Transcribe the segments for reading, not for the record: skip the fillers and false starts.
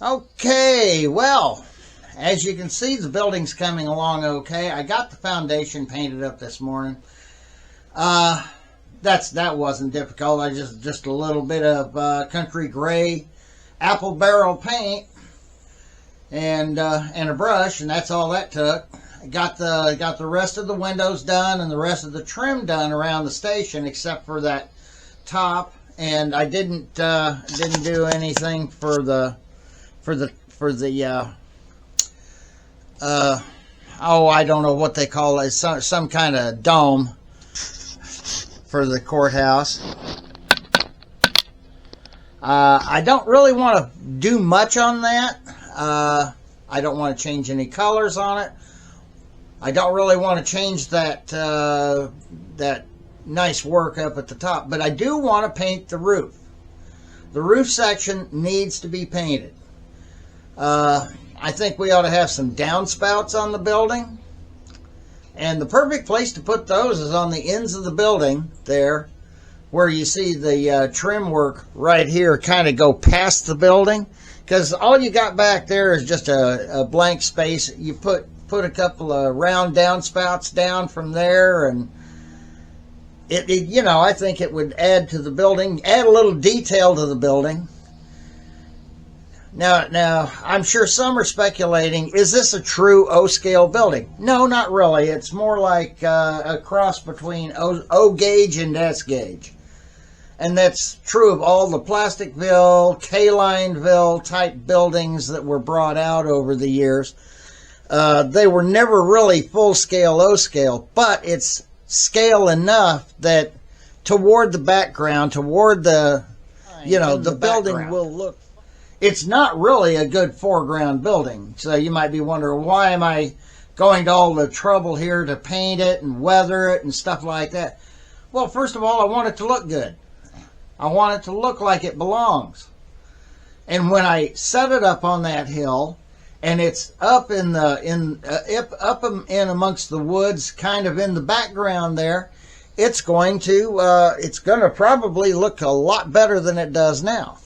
Okay, well, as you can see, the building's coming along okay. I got the foundation painted up this morning. That wasn't difficult. I just a little bit of country gray apple barrel paint and a brush, and that's all that took. I got the rest of the windows done and the rest of the trim done around the station, except for that top. And I didn't do anything for the oh, I don't know what they call it, some kind of dome for the courthouse. I don't really want to do much on that. I don't want to change any colors on it. I don't really want to change that that nice work up at the top, but I do want to paint the roof. The roof section needs to be painted. I think we ought to have some downspouts on the building, and the perfect place to put those is on the ends of the building there, where you see the trim work right here kind of go past the building, because all you got back there is just a blank space. You put a couple of round downspouts down from there, and I think it would add to the building, add a little detail to the building. Now, I'm sure some are speculating, is this a true O-scale building? No, not really. It's more like a cross between O-gauge and S-gauge. And that's true of all the Plasticville, K-Lineville type buildings that were brought out over the years. They were never really full-scale O-scale, but it's scale enough that toward the background, toward the, the building will look. It's not really a good foreground building. So you might be wondering, why am I going to all the trouble here to paint it and weather it and stuff like that? Well, first of all, I want it to look good. I want it to look like it belongs. And when I set it up on that hill, and it's up in amongst the woods, kind of in the background there, it's going to probably look a lot better than it does now.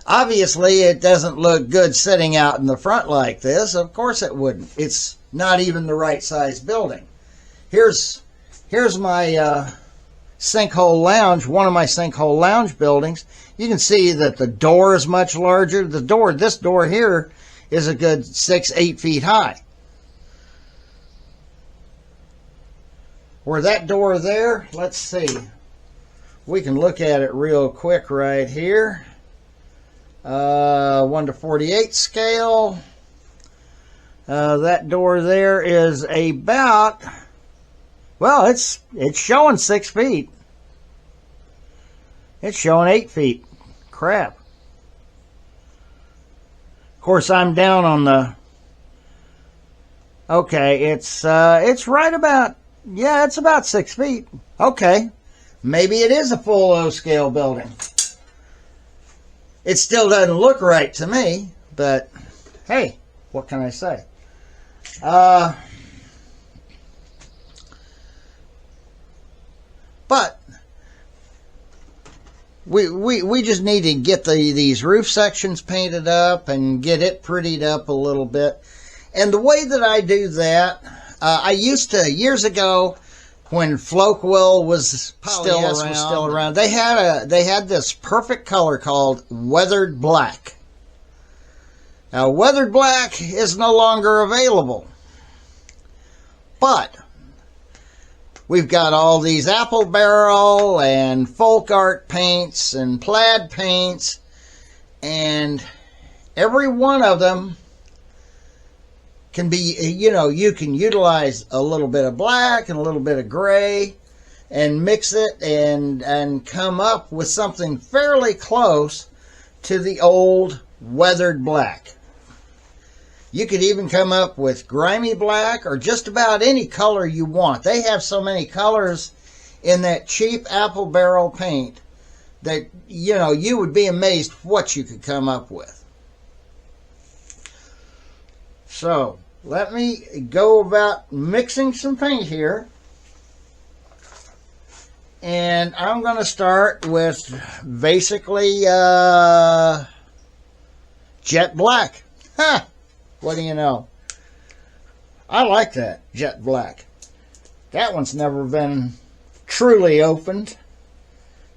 Obviously, it doesn't look good sitting out in the front like this. Of course it wouldn't. It's not even the right size building. Here's my sinkhole lounge, one of my sinkhole lounge buildings. You can see that the door is much larger. This door here is a good 6-8 feet high. Where that door there, let's see. We can look at it real quick right here. 1:48 scale. That door there is about, well, it's showing 6 feet. It's showing 8 feet. Crap. Of course, I'm down on the. Okay, it's right about, yeah, it's about 6 feet. Okay, maybe it is a full O-scale building. It still doesn't look right to me, but hey, what can I say? But we just need to get these roof sections painted up and get it prettied up a little bit. And the way that I do that, I used to, years ago, when Flokewill was still around, they had this perfect color called weathered black. Now, weathered black is no longer available, but we've got all these apple barrel and folk art paints and plaid paints, and every one of them can be, you can utilize a little bit of black and a little bit of gray and mix it and come up with something fairly close to the old weathered black. You could even come up with grimy black or just about any color you want. They have so many colors in that cheap apple barrel paint that, you would be amazed what you could come up with. So, let me go about mixing some paint here. And I'm going to start with basically jet black. Huh. What do you know? I like that, jet black. That one's never been truly opened.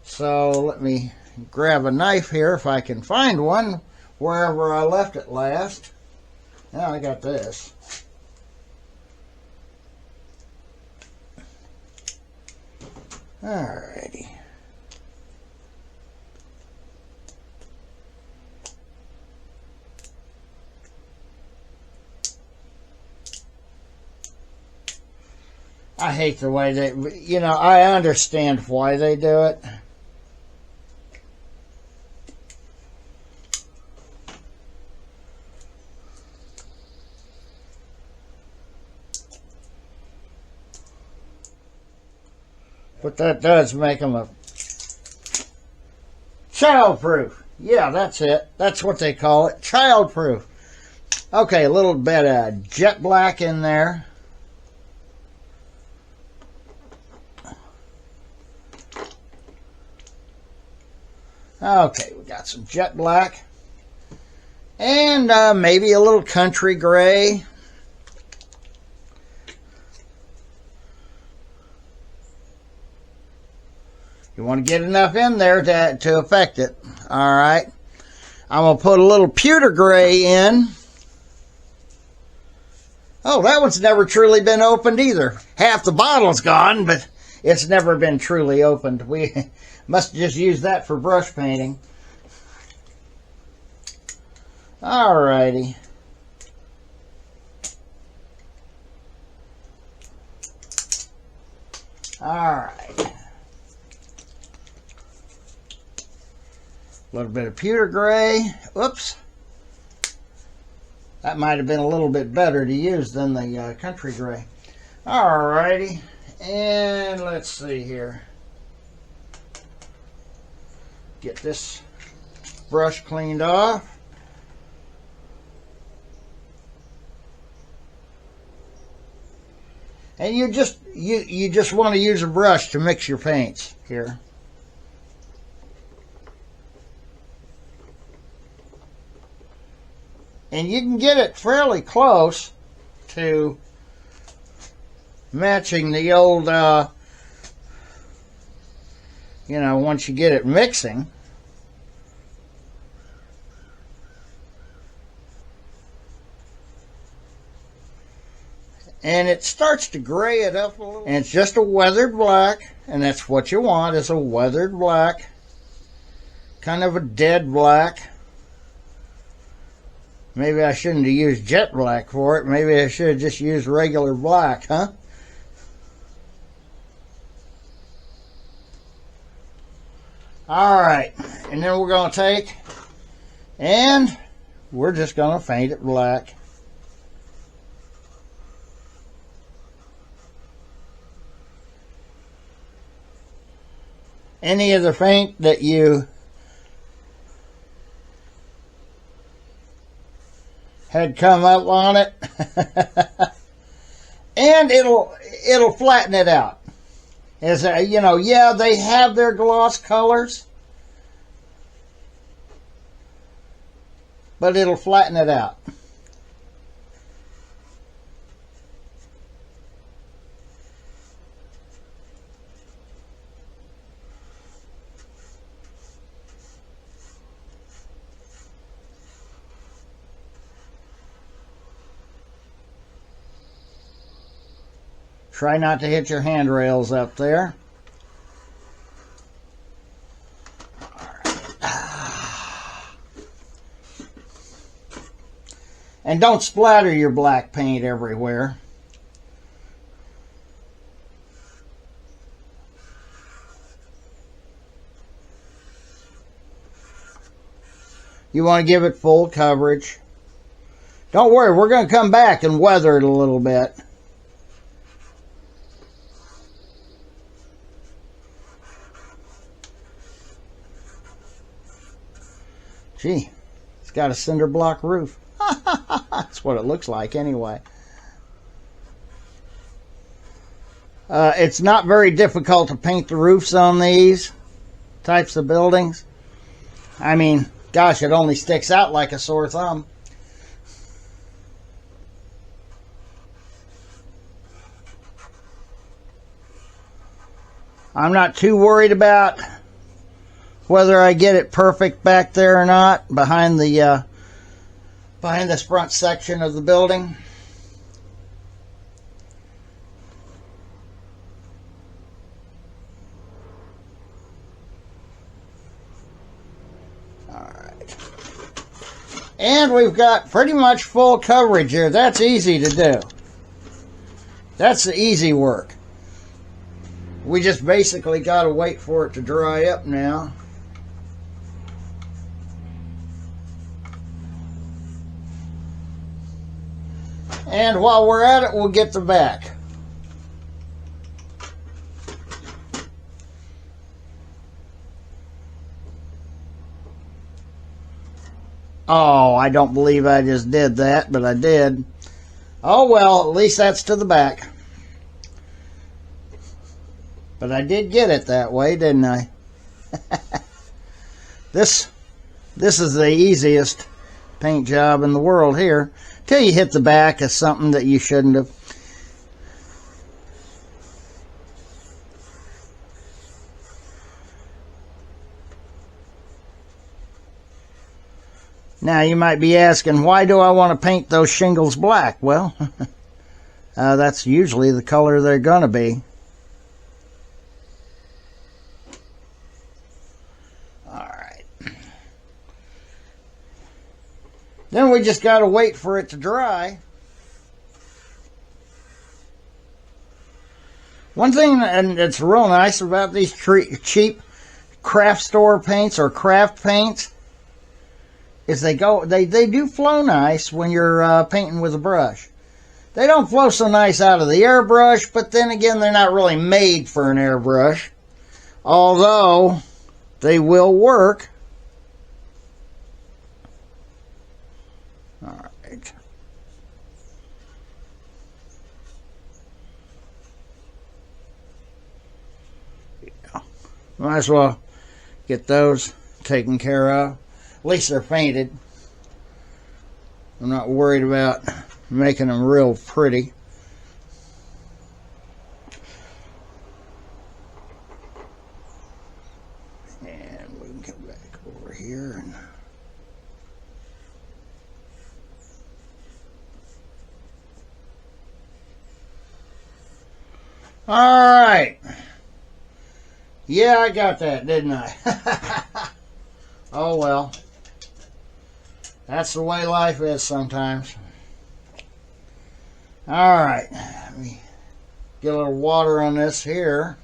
So let me grab a knife here if I can find one wherever I left it last. Now I got this. Alrighty. I hate the way they, you know, I understand why they do it. But that does make them a childproof. Yeah, that's it. That's what they call it, childproof. Okay, a little bit of jet black in there. Okay, we got some jet black. And maybe a little country gray. You want to get enough in there to affect it. Alright. I'm going to put a little pewter gray in. Oh, that one's never truly been opened either. Half the bottle's gone, but it's never been truly opened. We must just use that for brush painting. Alrighty. Alright. A little bit of pewter gray. Whoops. That might have been a little bit better to use than the country gray. Alrighty. And let's see here. Get this brush cleaned off. And you just want to use a brush to mix your paints here. And you can get it fairly close to matching the old, you know, once you get it mixing. And it starts to gray it up a little. And it's just a weathered black, and that's what you want, is a weathered black. Kind of a dead black. Maybe I shouldn't have used jet black for it. Maybe I should have just used regular black, huh? Alright, and then we're going to take, and we're just going to paint it black. Any of the paint that you had come up on it, and it'll flatten it out. As you know, yeah, they have their gloss colors, but it'll flatten it out. Try not to hit your handrails up there. And don't splatter your black paint everywhere. You want to give it full coverage. Don't worry, we're going to come back and weather it a little bit. Gee, it's got a cinder block roof. That's what it looks like anyway. It's not very difficult to paint the roofs on these types of buildings. I mean, Gosh, it only sticks out like a sore thumb. I'm not too worried about whether I get it perfect back there or not behind this front section of the building. Alright. And we've got pretty much full coverage here. That's easy to do. That's the easy work. We just basically got to wait for it to dry up now. And while we're at it, we'll get the back. Oh, I don't believe I just did that, but I did. Oh well, at least that's to the back. But I did get it that way, didn't I? This is the easiest paint job in the world here. Till you hit the back of something that you shouldn't have. Now you might be asking, why do I want to paint those shingles black? Well, that's usually the color they're going to be. Then we just got to wait for it to dry. One thing that's real nice about these cheap craft store paints or craft paints is they do flow nice when you're painting with a brush. They don't flow so nice out of the airbrush, but then again, they're not really made for an airbrush. Although they will work. All right. Yeah. Might as well get those taken care of. At least they're painted. I'm not worried about making them real pretty. And we can come back over here and alright. Yeah, I got that, didn't I? Oh well. That's the way life is sometimes. Alright. Let me get a little water on this here.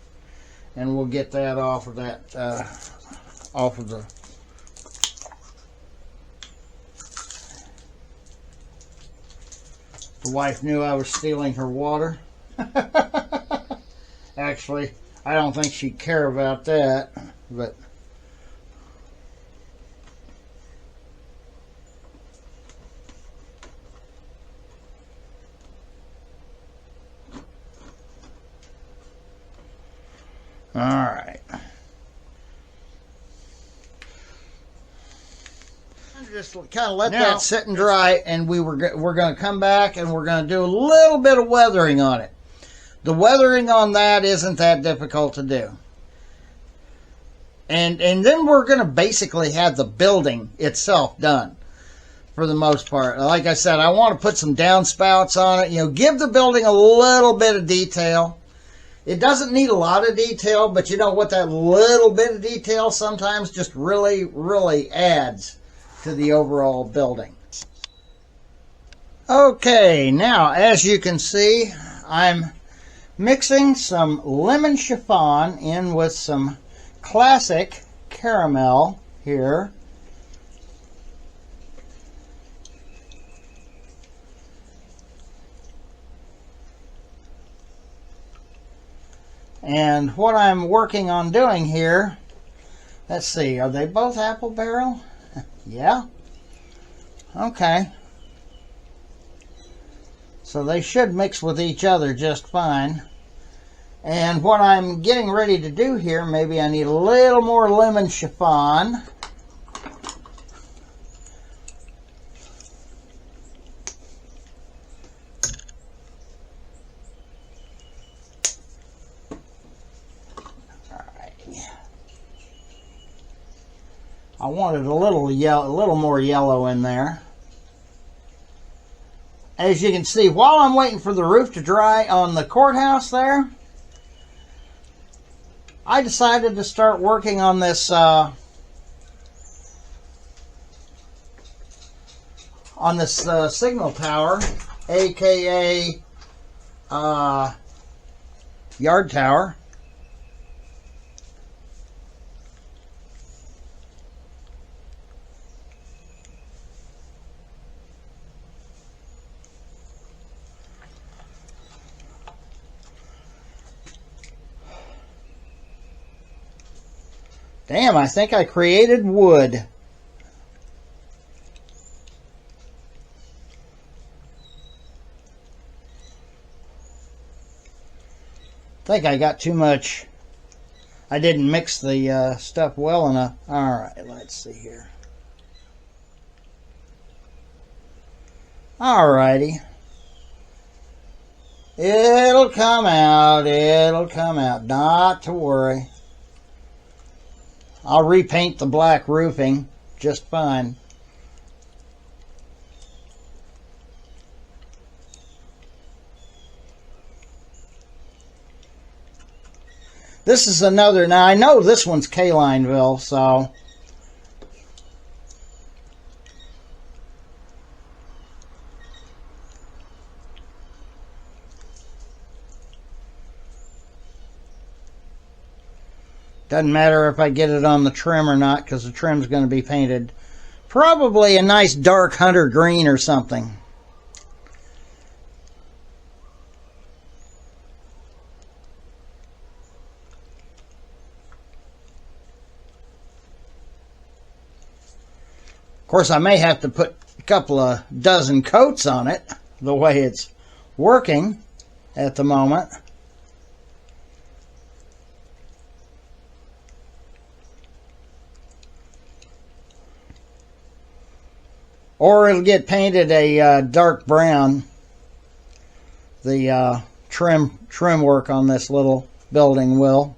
And we'll get that off of that, off of the wife knew I was stealing her water. Actually, I don't think she'd care about that, but all right. Just kind of let that sit and dry, and we're going to come back and we're going to do a little bit of weathering on it. The weathering on that isn't that difficult to do. And then we're going to basically have the building itself done for the most part. Like I said, I want to put some downspouts on it. You know, give the building a little bit of detail. It doesn't need a lot of detail, but you know what? That little bit of detail sometimes just really, really adds to the overall building. Okay, now as you can see, I'm mixing some lemon chiffon in with some classic caramel here. And what I'm working on doing here, let's see, are they both apple barrel? Yeah. Okay. So they should mix with each other just fine. And what I'm getting ready to do here, maybe I need a little more lemon chiffon. I wanted a little yellow, a little more yellow in there. As you can see, while I'm waiting for the roof to dry on the courthouse there, I decided to start working on this signal tower, aka yard tower. Damn, I think I created wood. I think I got too much. I didn't mix the stuff well enough. Alright, let's see here. Alrighty. It'll come out. It'll come out. Not to worry. I'll repaint the black roofing just fine. This is another, now I know this one's K-Lineville, so doesn't matter if I get it on the trim or not, because the trim's going to be painted probably a nice dark hunter green or something. Of course, I may have to put a couple of dozen coats on it, the way it's working at the moment. Or it'll get painted a dark brown. The trim work on this little building will.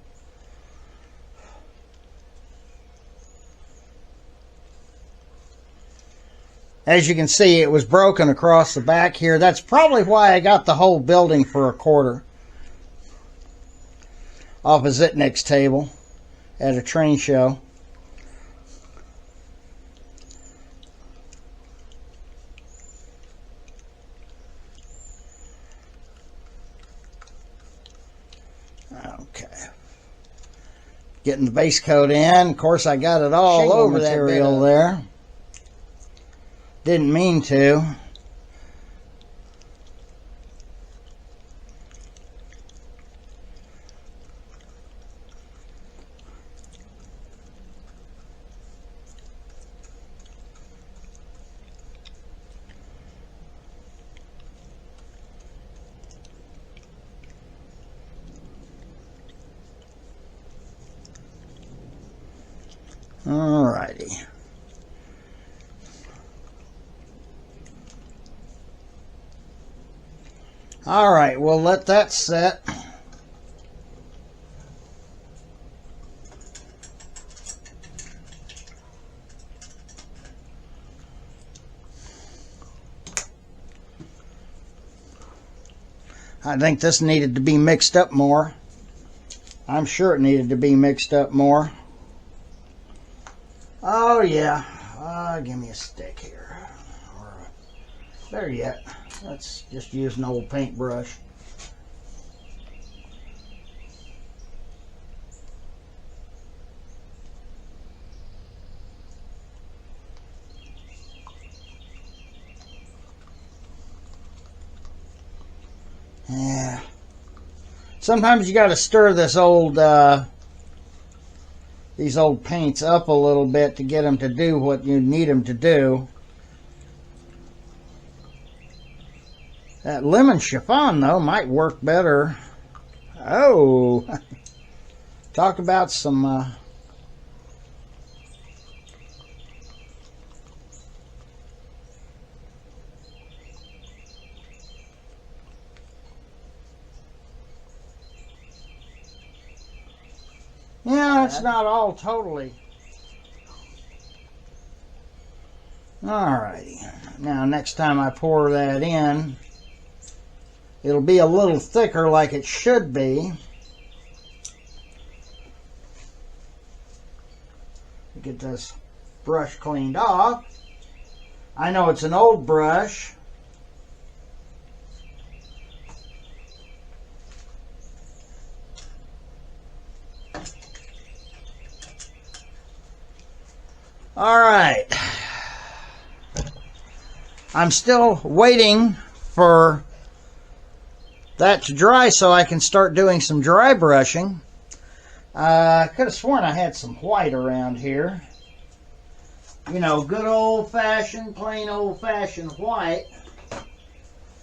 As you can see, it was broken across the back here. That's probably why I got the whole building for $25 off a Zitnik's table at a train show. Okay. Getting the base coat in. Of course, I got it all Shingle over that material there. Didn't mean to. Alrighty. Alright, we'll let that set. I think this needed to be mixed up more. I'm sure it needed to be mixed up more. Oh yeah, give me a stick here. There yet. Let's just use an old paintbrush. Yeah. Sometimes you got to stir this old these old paints up a little bit to get them to do what you need them to do. That lemon chiffon, though, might work better. Oh, talk about some yeah, it's not all totally Alrighty. Now next time I pour that in, it'll be a little thicker like it should be. Get this brush cleaned off. I know it's an old brush. All right. I'm still waiting for that to dry so I can start doing some dry brushing. I could have sworn I had some white around here. You know, good old-fashioned, plain old-fashioned white.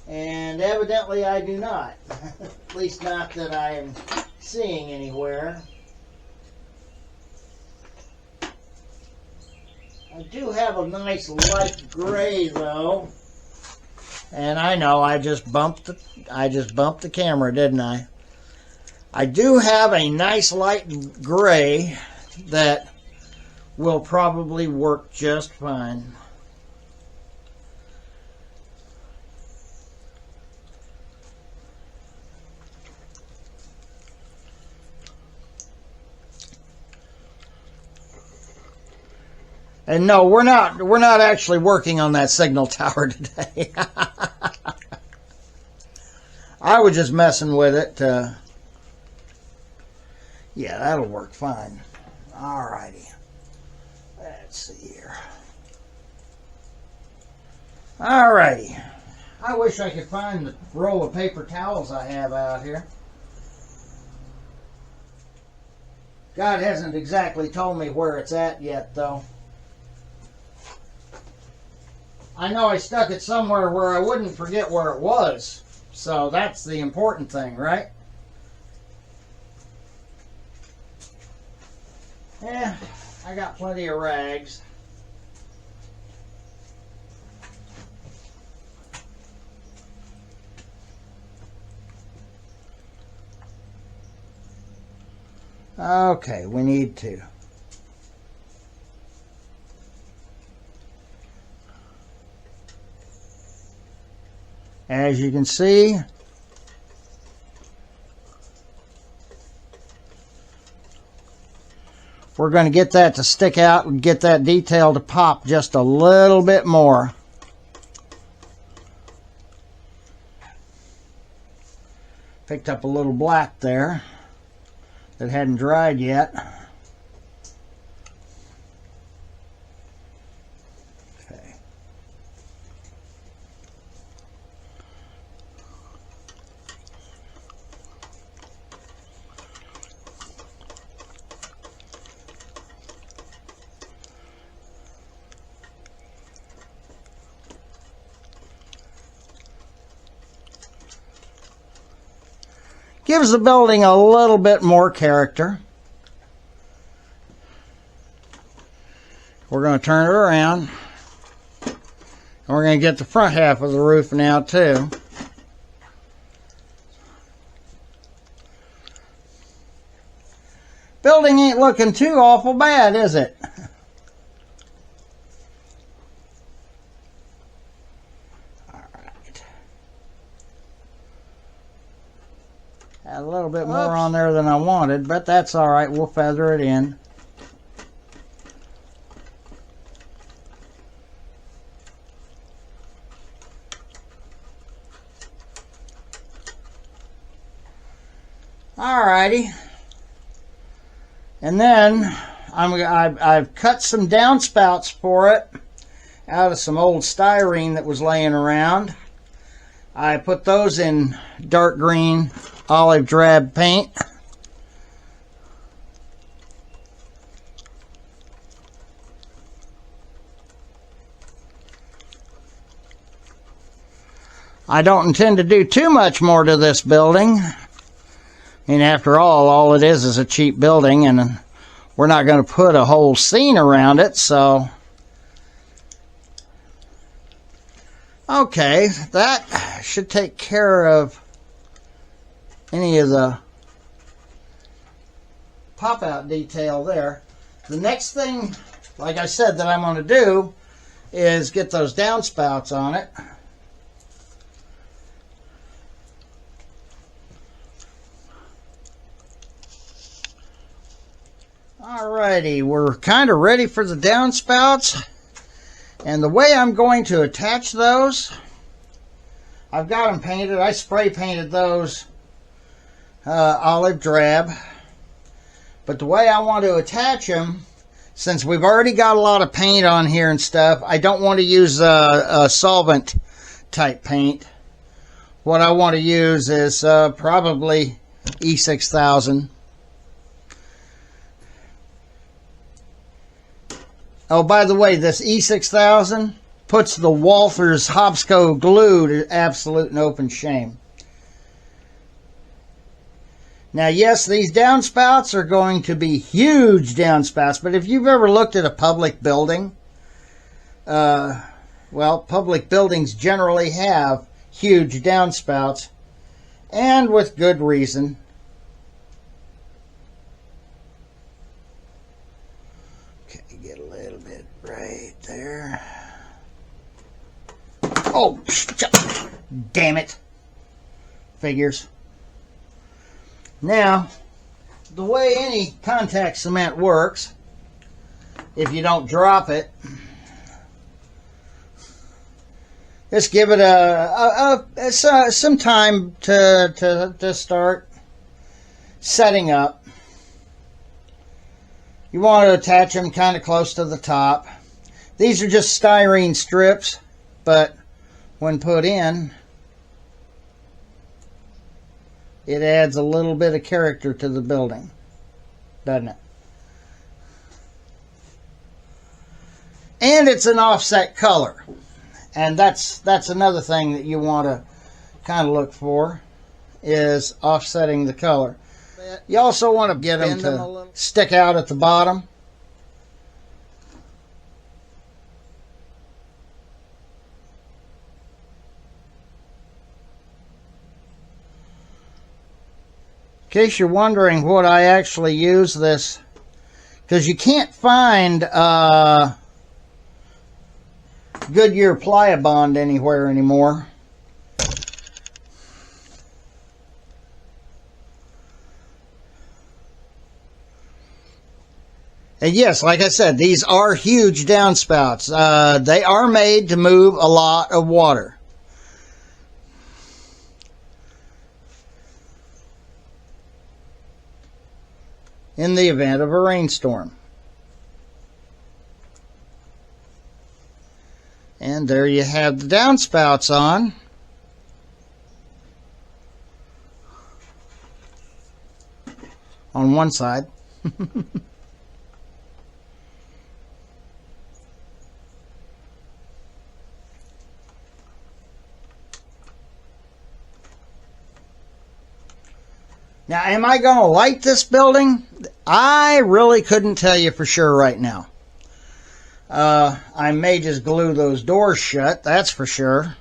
And evidently I do not. At least not that I am seeing anywhere. I do have a nice light gray though. And I know I just bumped the camera, didn't I? I do have a nice light gray that will probably work just fine. And no, we're not actually working on that signal tower today. I was just messing with it. Yeah, that'll work fine. Alrighty. Let's see here. Alrighty. I wish I could find the roll of paper towels I have out here. God hasn't exactly told me where it's at yet, though. I know I stuck it somewhere where I wouldn't forget where it was. So that's the important thing, right? Yeah, I got plenty of rags. Okay, we need to. As you can see, we're going to get that to stick out and get that detail to pop just a little bit more. Picked up a little black there that hadn't dried yet. Okay. Gives the building a little bit more character. We're going to turn it around. And we're going to get the front half of the roof now too. Building ain't looking too awful bad, is it? A little bit more on there than I wanted, but that's all right. We'll feather it in. All righty. And then I've cut some downspouts for it out of some old styrene that was laying around. I put those in dark green olive drab paint. I don't intend to do too much more to this building. I mean, after all it is a cheap building, and we're not going to put a whole scene around it, so. Okay, that should take care of any of the pop-out detail there. The next thing, like I said, that I'm going to do is get those downspouts on it. Alrighty, we're kind of ready for the downspouts. And the way I'm going to attach those, I've got them painted. I spray painted those olive drab. But the way I want to attach them, since we've already got a lot of paint on here and stuff, I don't want to use a solvent type paint. What I want to use is probably E6000. Oh, by the way, this E6000 puts the Walthers Hobsco glue to absolute and open shame. Now, yes, these downspouts are going to be huge downspouts, but if you've ever looked at a public building, well, public buildings generally have huge downspouts, and with good reason. Okay, get a little bit right there. Oh, damn it. Figures. Now, the way any contact cement works, if you don't drop it, just give it some time to start setting up. You want to attach them kind of close to the top. These are just styrene strips, but when put in, it adds a little bit of character to the building, doesn't it? And it's an offset color. And that's another thing that you want to kind of look for, is offsetting the color. You also want to get them to stick out at the bottom. In case you're wondering what I actually use this, because you can't find Goodyear Pliabond anywhere anymore. And yes, like I said, these are huge downspouts. They are made to move a lot of water. In the event of a rainstorm. And there you have the downspouts on. On one side. Now, am I going to light this building? I really couldn't tell you for sure right now. I may just glue those doors shut, that's for sure.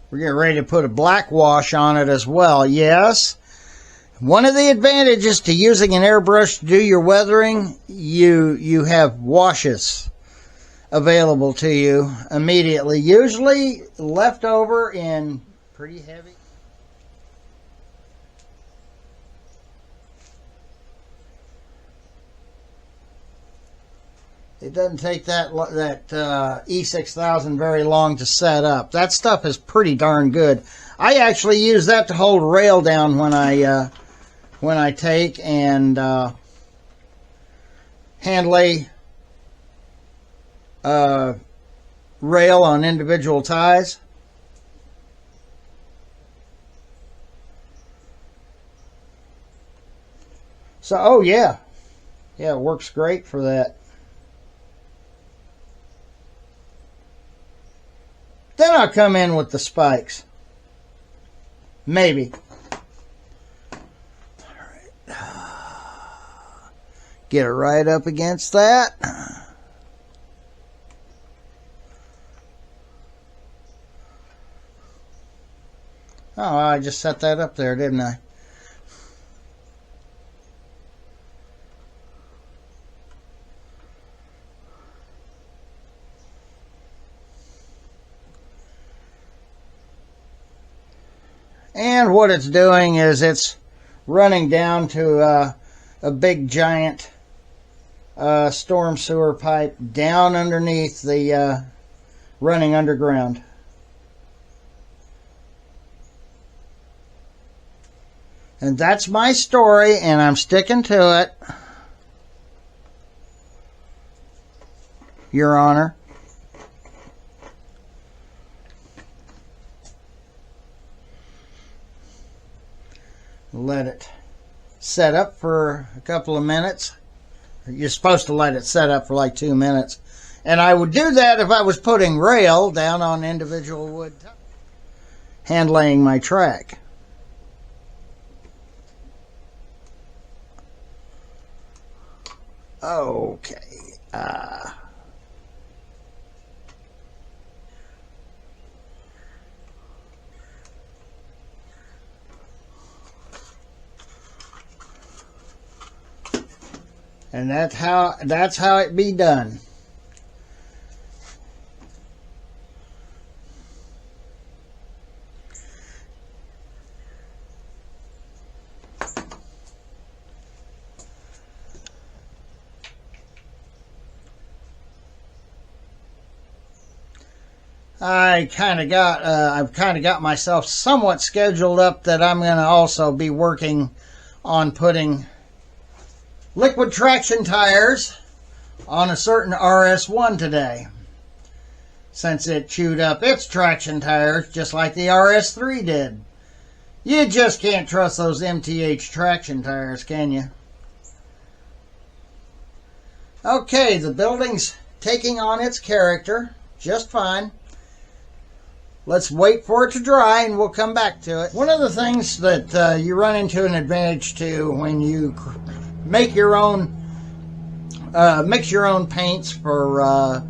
We're getting ready to put a black wash on it as well. Yes, one of the advantages to using an airbrush to do your weathering, you have washes available to you immediately, usually left over in pretty heavy. It doesn't take that E6000 very long to set up. That stuff is pretty darn good. I actually use that to hold rail down when I take and hand lay rail on individual ties. So, oh yeah, it works great for that. Then I'll come in with the spikes. Maybe. All right. Get it right up against that. Oh, I just set that up there, didn't I? And what it's doing is it's running down to a big giant storm sewer pipe down underneath the running underground. And that's my story, and I'm sticking to it, Your Honor. Let it set up for a couple of minutes. You're supposed to let it set up for like 2 minutes. And I would do that if I was putting rail down on individual wood, hand laying my track. Okay. And that's how it be done. I've kind of got myself somewhat scheduled up that I'm going to also be working on putting liquid traction tires on a certain RS1 today, since it chewed up its traction tires just like the RS3 did. You just can't trust those MTH traction tires, can you? Okay, the building's taking on its character just fine. Let's wait for it to dry and we'll come back to it. One of the things that you run into an advantage to when you make your own, mix your own paints for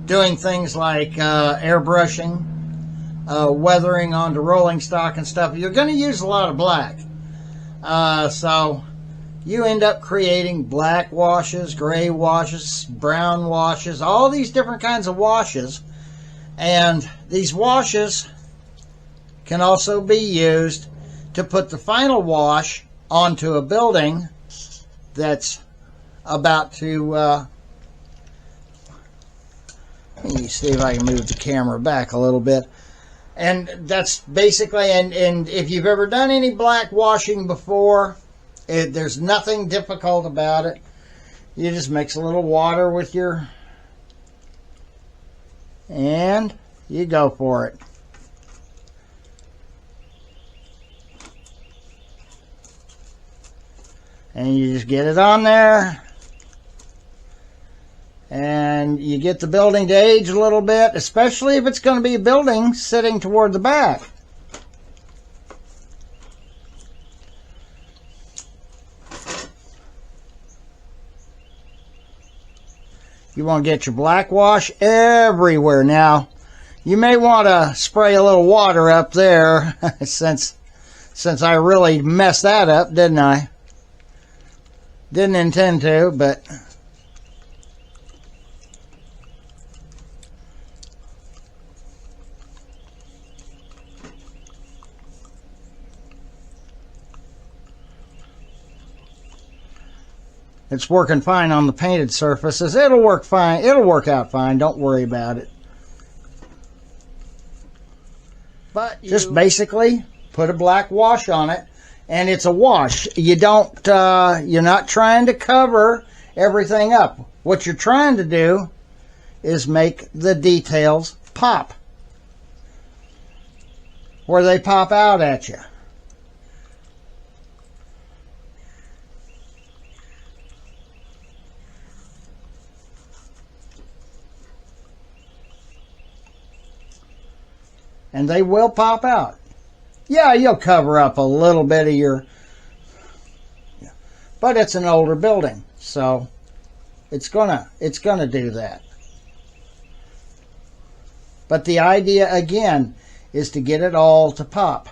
doing things like airbrushing, weathering onto rolling stock and stuff, you're going to use a lot of black. So you end up creating black washes, gray washes, brown washes, all these different kinds of washes. And these washes can also be used to put the final wash onto a building that's about to, let me see if I can move the camera back a little bit. And that's basically, and if you've ever done any black washing before, there's nothing difficult about it. You just mix a little water with your, and you go for it. And you just get it on there. And you get the building to age a little bit, especially if it's going to be a building sitting toward the back. You want to get your black wash everywhere. Now, you may want to spray a little water up there since I really messed that up, didn't I? Didn't intend to, but it's working fine on the painted surfaces. It'll work fine. It'll work out fine. Don't worry about it. But just basically put a black wash on it, and it's a wash. You don't, you're not trying to cover everything up. What you're trying to do is make the details pop where they pop out at you. And they will pop out. Yeah, you'll cover up a little bit of your, but it's an older building. So it's gonna do that. But the idea again is to get it all to pop.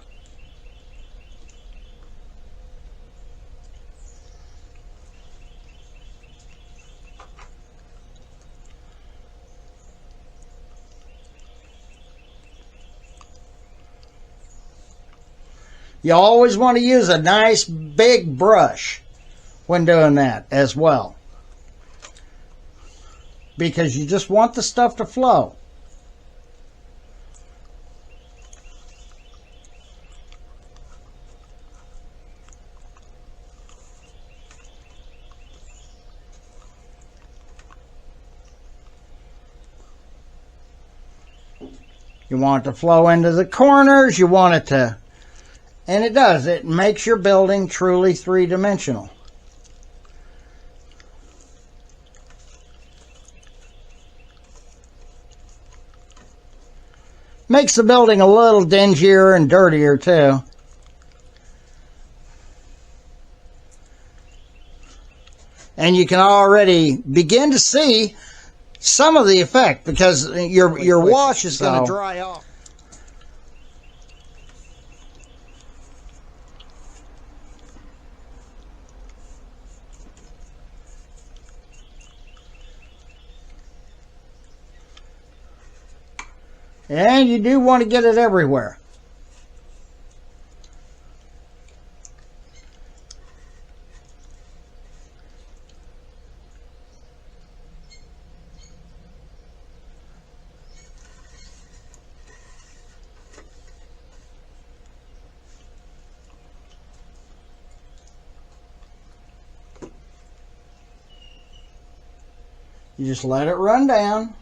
You always want to use a nice big brush when doing that as well, because you just want the stuff to flow. You want it to flow into the corners. You want it to, and it does. It makes your building truly three-dimensional. Makes the building a little dingier and dirtier too. And you can already begin to see some of the effect, because your wash is going to dry off. And you do want to get it everywhere. You just let it run down.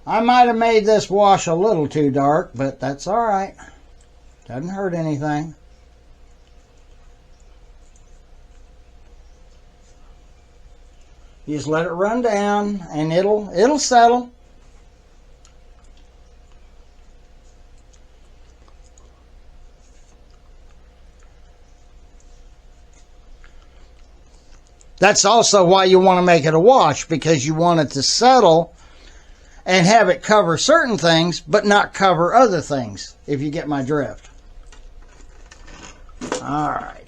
I might have made this wash a little too dark, but that's all right. Doesn't hurt anything. You just let it run down and it'll settle. That's also why you want to make it a wash, because you want it to settle and have it cover certain things, but not cover other things, if you get my drift. Alrighty.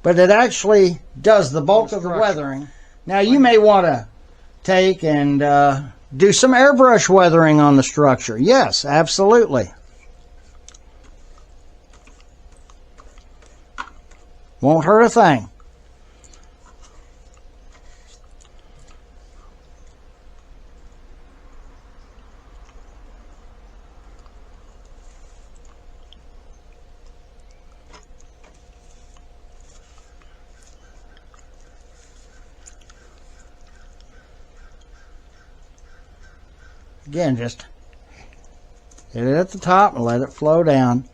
But it actually does the bulk of the weathering. Now you may want to take and do some airbrush weathering on the structure. Yes, absolutely. Won't hurt a thing. Again, just hit it at the top and let it flow down.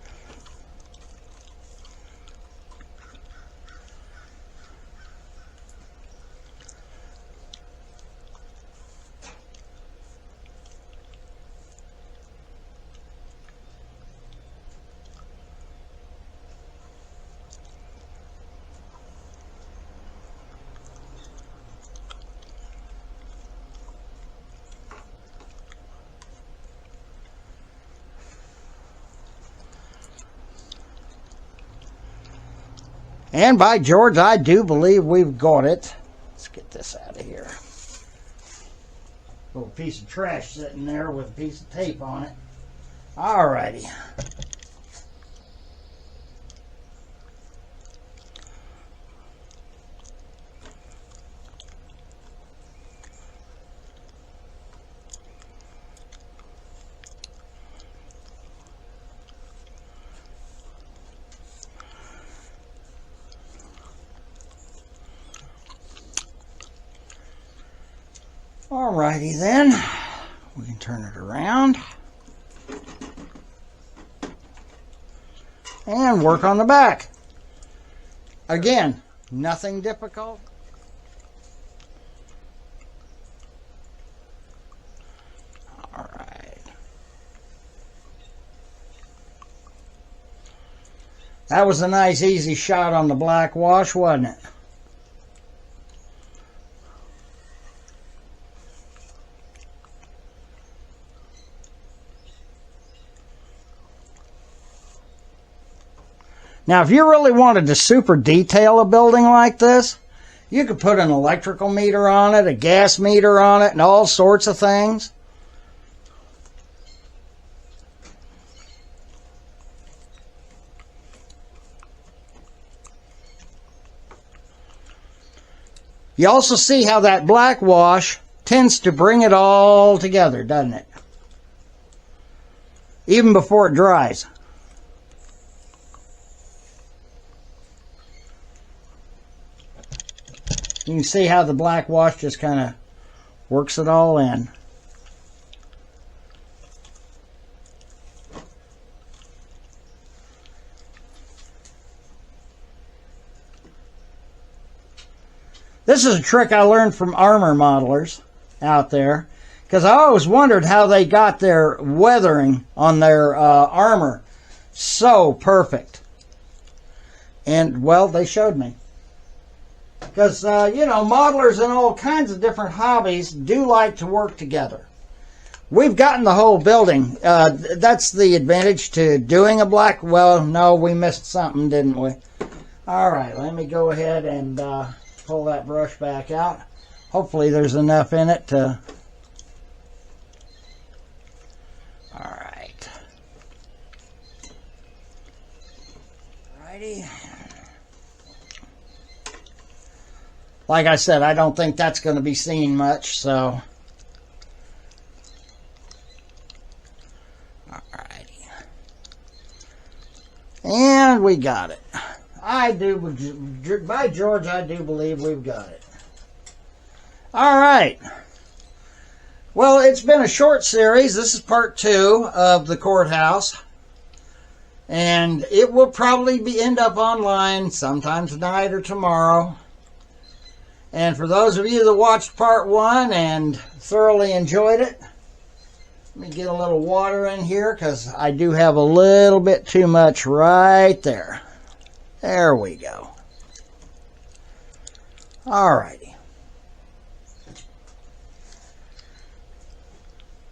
And by George, I do believe we've got it. Let's get this out of here. Little piece of trash sitting there with a piece of tape on it. Alrighty. Alrighty then, we can turn it around and work on the back. Again, nothing difficult. Alright. That was a nice easy shot on the black wash, wasn't it? Now, if you really wanted to super detail a building like this, you could put an electrical meter on it, a gas meter on it, and all sorts of things. You also see how that black wash tends to bring it all together, doesn't it? Even before it dries. You can see how the black wash just kind of works it all in. This is a trick I learned from armor modelers out there, because I always wondered how they got their weathering on their armor so perfect. And, well, they showed me. Because, you know, modelers in all kinds of different hobbies do like to work together. We've gotten the whole building. That's the advantage to doing a black... Well, no, we missed something, didn't we? All right, let me go ahead and pull that brush back out. Hopefully there's enough in it to... All right. Alrighty. Like I said, I don't think that's going to be seen much, so... Alrighty. And we got it. I do, by George, I do believe we've got it. Alright. Well, it's been a short series. This is part 2 of the courthouse. And it will probably end up online sometime tonight or tomorrow. And for those of you that watched part 1 and thoroughly enjoyed it, let me get a little water in here because I do have a little bit too much right there. There we go. Alrighty.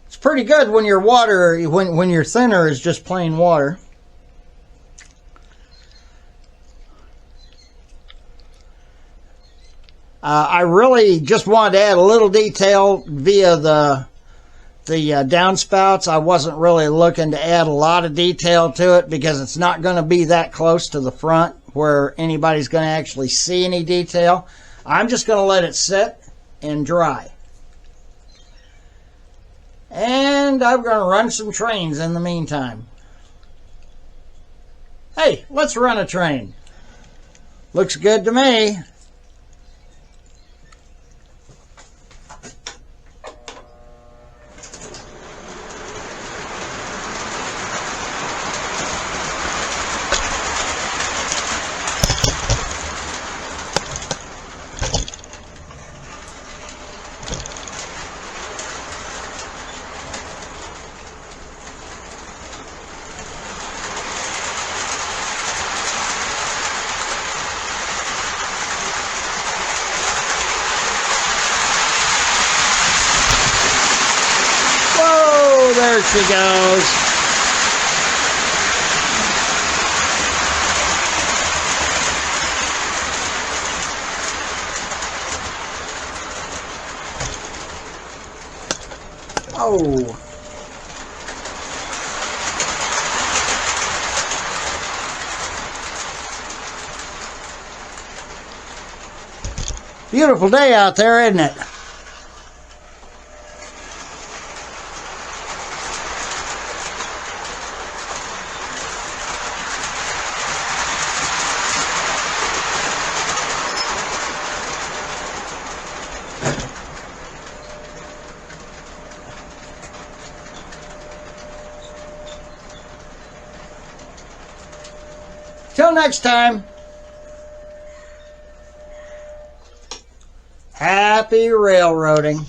It's pretty good when your water, when your thinner is just plain water. I really just wanted to add a little detail via the downspouts. I wasn't really looking to add a lot of detail to it because it's not going to be that close to the front where anybody's going to actually see any detail. I'm just going to let it sit and dry. And I'm going to run some trains in the meantime. Hey, let's run a train. Looks good to me. There she goes. Oh. Beautiful day out there, isn't it? Till next time, happy railroading.